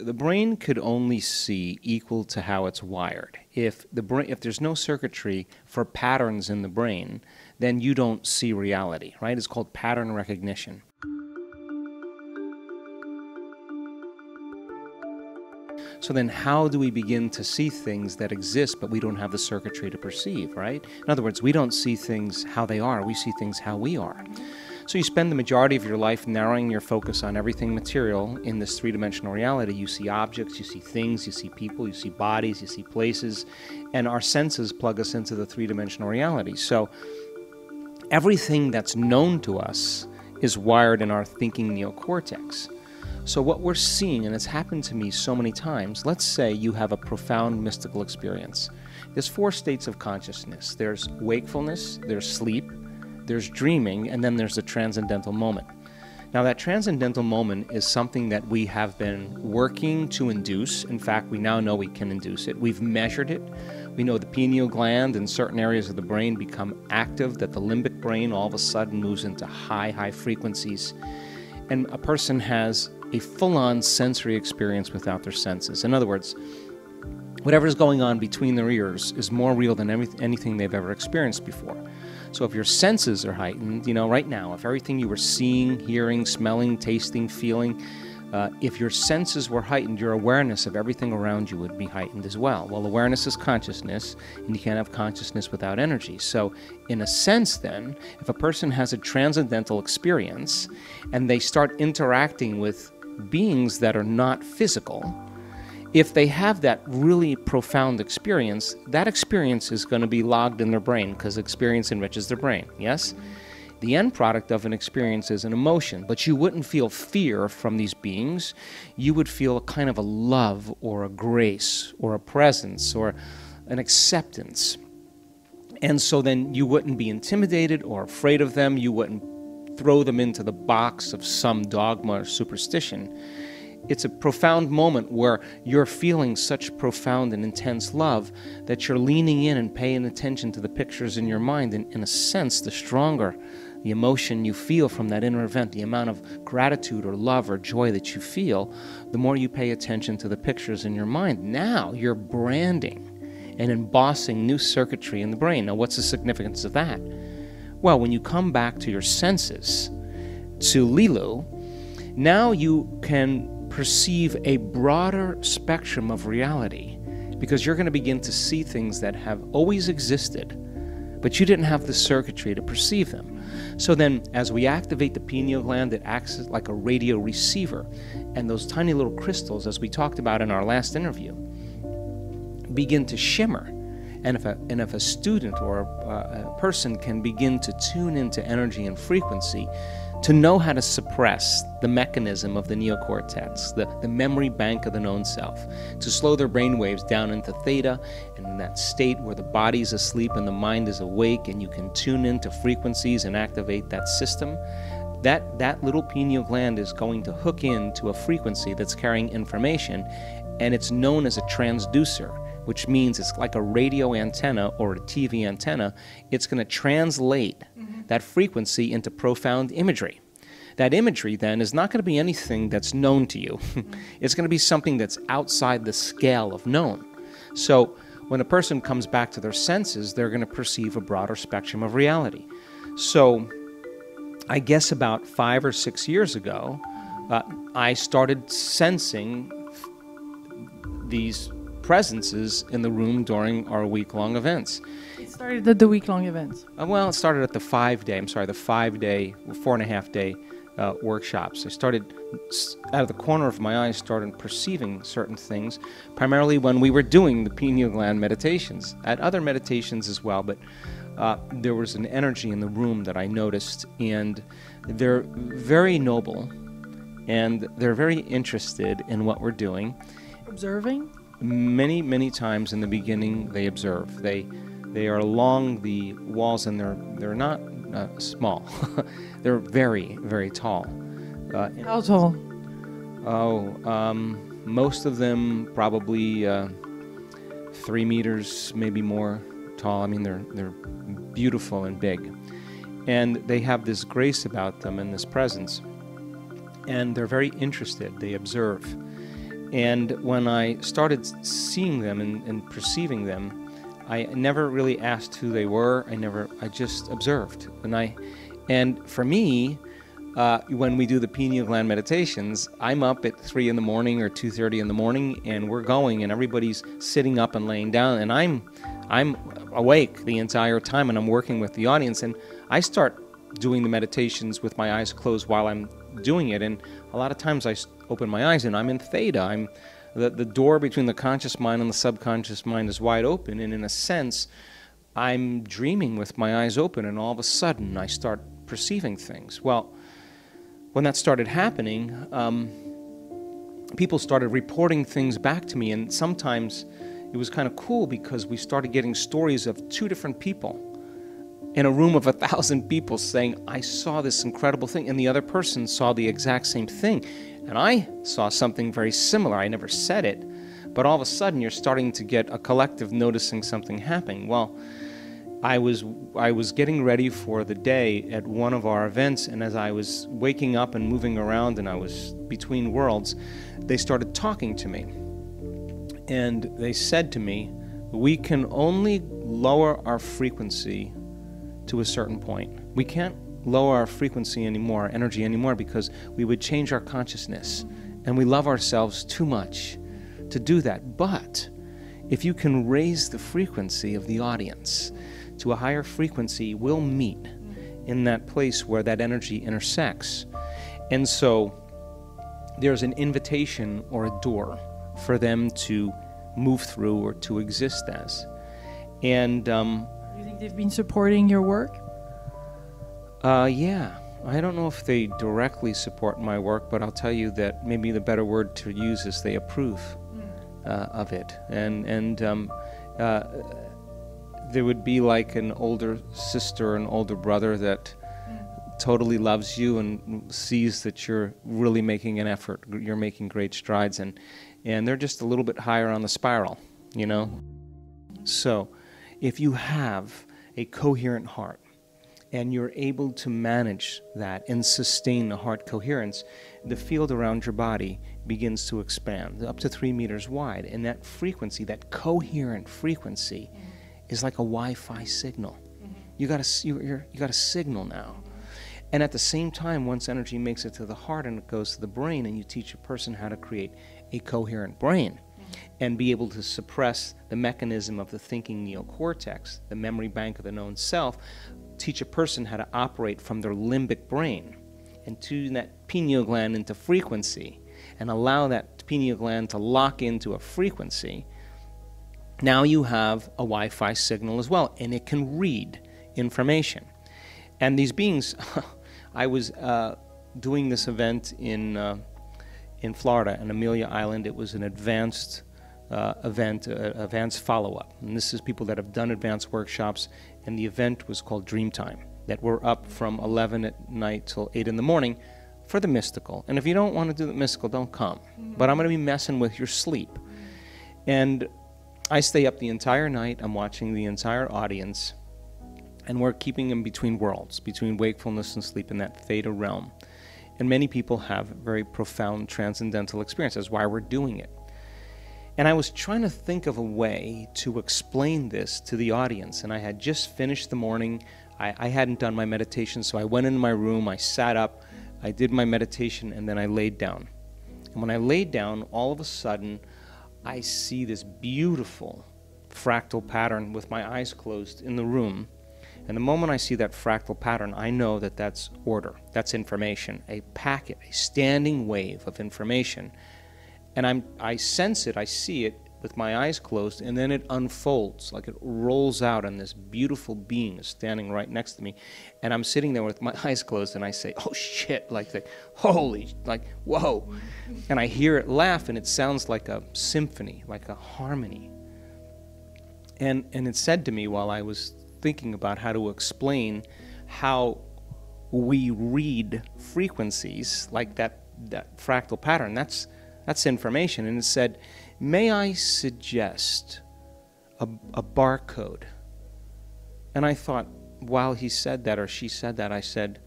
the brain could only see equal to how it's wired. If there's no circuitry for patterns in the brain, then you don't see reality, right? It's called pattern recognition. So then how do we begin to see things that exist but we don't have the circuitry to perceive, right? In other words, we don't see things how they are, we see things how we are. So you spend the majority of your life narrowing your focus on everything material in this three-dimensional reality. You see objects, you see things, you see people, you see bodies, you see places, and our senses plug us into the three-dimensional reality. So everything that's known to us is wired in our thinking neocortex. So what we're seeing, and it's happened to me so many times, let's say you have a profound mystical experience. There's 4 states of consciousness. There's wakefulness, there's sleep, there's dreaming, and then there's the transcendental moment. Now that transcendental moment is something that we have been working to induce. In fact, we now know we can induce it. We've measured it. We know the pineal gland in certain areas of the brain become active, that the limbic brain all of a sudden moves into high frequencies. And a person has a full-on sensory experience without their senses. In other words, whatever's going on between their ears is more real than anything they've ever experienced before. So if your senses are heightened, right now, if everything you were seeing, hearing, smelling, tasting, feeling, if your senses were heightened, your awareness of everything around you would be heightened as well. Well, awareness is consciousness, and you can't have consciousness without energy. So in a sense then, if a person has a transcendental experience and they start interacting with beings that are not physical, if they have that really profound experience, that experience is going to be logged in their brain because experience enriches their brain, yes? The end product of an experience is an emotion, but you wouldn't feel fear from these beings. You would feel a kind of a love or a grace or a presence or an acceptance. And so then you wouldn't be intimidated or afraid of them. You wouldn't throw them into the box of some dogma or superstition. It's a profound moment where you're feeling such profound and intense love that you're leaning in and paying attention to the pictures in your mind. And in a sense, the stronger the emotion you feel from that inner event, the amount of gratitude or love or joy that you feel, the more you pay attention to the pictures in your mind. Now you're branding and embossing new circuitry in the brain. Now, what's the significance of that? Well, when you come back to your senses, to Lilu, now you can perceive a broader spectrum of reality because you're going to begin to see things that have always existed, but you didn't have the circuitry to perceive them. So then, as we activate the pineal gland, it acts like a radio receiver, and those tiny little crystals, as we talked about in our last interview, begin to shimmer. And if a student or a person can begin to tune into energy and frequency, to know how to suppress the mechanism of the neocortex, the memory bank of the known self, to slow their brain waves down into theta, and in that state where the body's asleep and the mind is awake, and you can tune into frequencies and activate that system, that little pineal gland is going to hook into a frequency that's carrying information, and it's known as a transducer, which means it's like a radio antenna or a TV antenna. It's going to translate that frequency into profound imagery. That imagery then is not going to be anything that's known to you. It's going to be something that's outside the scale of known. So when a person comes back to their senses, they're going to perceive a broader spectrum of reality. So I guess about 5 or 6 years ago, I started sensing these presences in the room during our week-long events. It started at the week-long events. Well, it started at the 5-day, 4.5-day workshops. I started, out of the corner of my eye, started perceiving certain things, primarily when we were doing the pineal gland meditations. I had other meditations as well, but there was an energy in the room that I noticed, and they're very noble, and they're very interested in what we're doing. Observing? Many times in the beginning, they observe. They are along the walls, and they're not small. They're very, very tall. How tall? Most of them probably 3 meters, maybe more tall. I mean, they're beautiful and big, and they have this grace about them and this presence, and they're very interested. They observe. And when I started seeing them and perceiving them, I never really asked who they were. I just observed. And for me, when we do the pineal gland meditations, I'm up at 3 in the morning or 2:30 in the morning, and we're going, and everybody's sitting up and laying down, and I'm awake the entire time, and I'm working with the audience, and I start doing the meditations with my eyes closed while I'm doing it, and a lot of times I open my eyes and I'm in theta. The door between the conscious mind and the subconscious mind is wide open, and in a sense, I'm dreaming with my eyes open, and all of a sudden I start perceiving things. Well, when that started happening, people started reporting things back to me, and sometimes it was kind of cool because we started getting stories of 2 different people in a room of 1,000 people saying, I saw this incredible thing, and the other person saw the exact same thing. And I saw something very similar. I never said it, but all of a sudden you're starting to get a collective noticing something happening. Well, I was getting ready for the day at one of our events, and as I was waking up and moving around and I was between worlds, they started talking to me. And they said to me, we can only lower our frequency to a certain point. We can't lower our frequency anymore, our energy anymore, because we would change our consciousness, and we love ourselves too much to do that. But if you can raise the frequency of the audience to a higher frequency, we'll meet in that place where that energy intersects. And so there's an invitation or a door for them to move through or to exist as. And You think they've been supporting your work? yeah, I don't know if they directly support my work, but I'll tell you that maybe the better word to use is they approve of it. And there would be like an older sister, an older brother that totally loves you and sees that you're really making an effort, you're making great strides, and they're just a little bit higher on the spiral, you know? So if you have a coherent heart and you're able to manage that and sustain the heart coherence, the field around your body begins to expand up to 3 meters wide, and that frequency, that coherent frequency, is like a Wi-Fi signal. You got a signal now. And at the same time, once energy makes it to the heart and it goes to the brain, and you teach a person how to create a coherent brain and be able to suppress the mechanism of the thinking neocortex, the memory bank of the known self, teach a person how to operate from their limbic brain and tune that pineal gland into frequency and allow that pineal gland to lock into a frequency. Now you have a Wi-Fi signal as well, and it can read information. And these beings, I was doing this event in Florida, on Amelia Island. It was an advanced event, advanced follow-up. And this is people that have done advanced workshops, and the event was called Dreamtime, that we're up from 11 at night till 8 in the morning for the mystical. And if you don't want to do the mystical, don't come. But I'm going to be messing with your sleep. And I stay up the entire night. I'm watching the entire audience, and we're keeping them between worlds, between wakefulness and sleep in that theta realm. And many people have very profound transcendental experiences. Why we're doing it. And I was trying to think of a way to explain this to the audience, and I had just finished the morning. I hadn't done my meditation, so I went into my room, I sat up, I did my meditation, and then I laid down. And when I laid down, all of a sudden, I see this beautiful fractal pattern with my eyes closed in the room. And the moment I see that fractal pattern, I know that that's order, that's information, a packet, a standing wave of information. And I sense it, I see it with my eyes closed, and then it unfolds, like it rolls out, and this beautiful being is standing right next to me. And I'm sitting there with my eyes closed, and I say, oh shit, like, holy, like, whoa. And I hear it laugh, and it sounds like a symphony, like a harmony. And it said to me while I was thinking about how to explain how we read frequencies, like that fractal pattern, that's information. And it said, may I suggest a barcode? And I thought, while he said that or she said that, I said,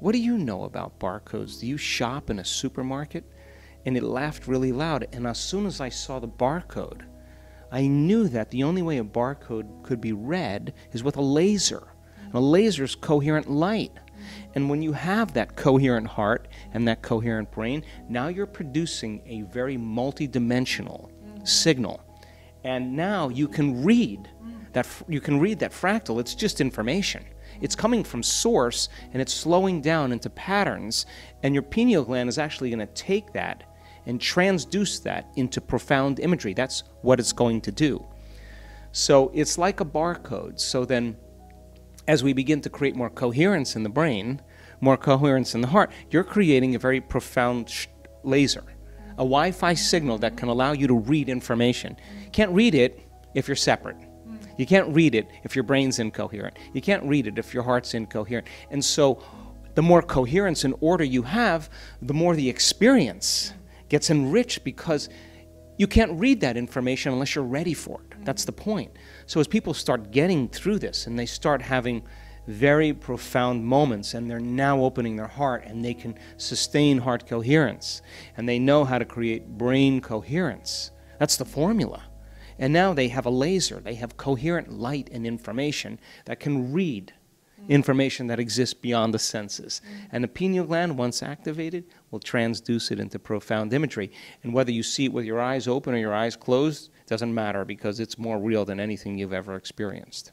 what do you know about barcodes? Do you shop in a supermarket? and it laughed really loud. And as soon as I saw the barcode, I knew that the only way a barcode could be read is with a laser. And a laser is coherent light. And when you have that coherent heart and that coherent brain, now you're producing a very multidimensional signal. And now you can read that fractal. It's just information. It's coming from source, and it's slowing down into patterns, and your pineal gland is actually going to take that and transduce that into profound imagery. That's what it's going to do. So it's like a barcode. So then, as we begin to create more coherence in the brain, more coherence in the heart, you're creating a very profound laser, a Wi-Fi signal that can allow you to read information. You can't read it if you're separate. You can't read it if your brain's incoherent. You can't read it if your heart's incoherent. And so the more coherence and order you have, the more the experience gets enriched, because you can't read that information unless you're ready for it. That's the point. So as people start getting through this and they start having very profound moments, and they're now opening their heart, and they can sustain heart coherence, and they know how to create brain coherence. That's the formula. And now they have a laser. They have coherent light and information that can read information that exists beyond the senses. And the pineal gland, once activated, will transduce it into profound imagery. And whether you see it with your eyes open or your eyes closed, doesn't matter, because it's more real than anything you've ever experienced.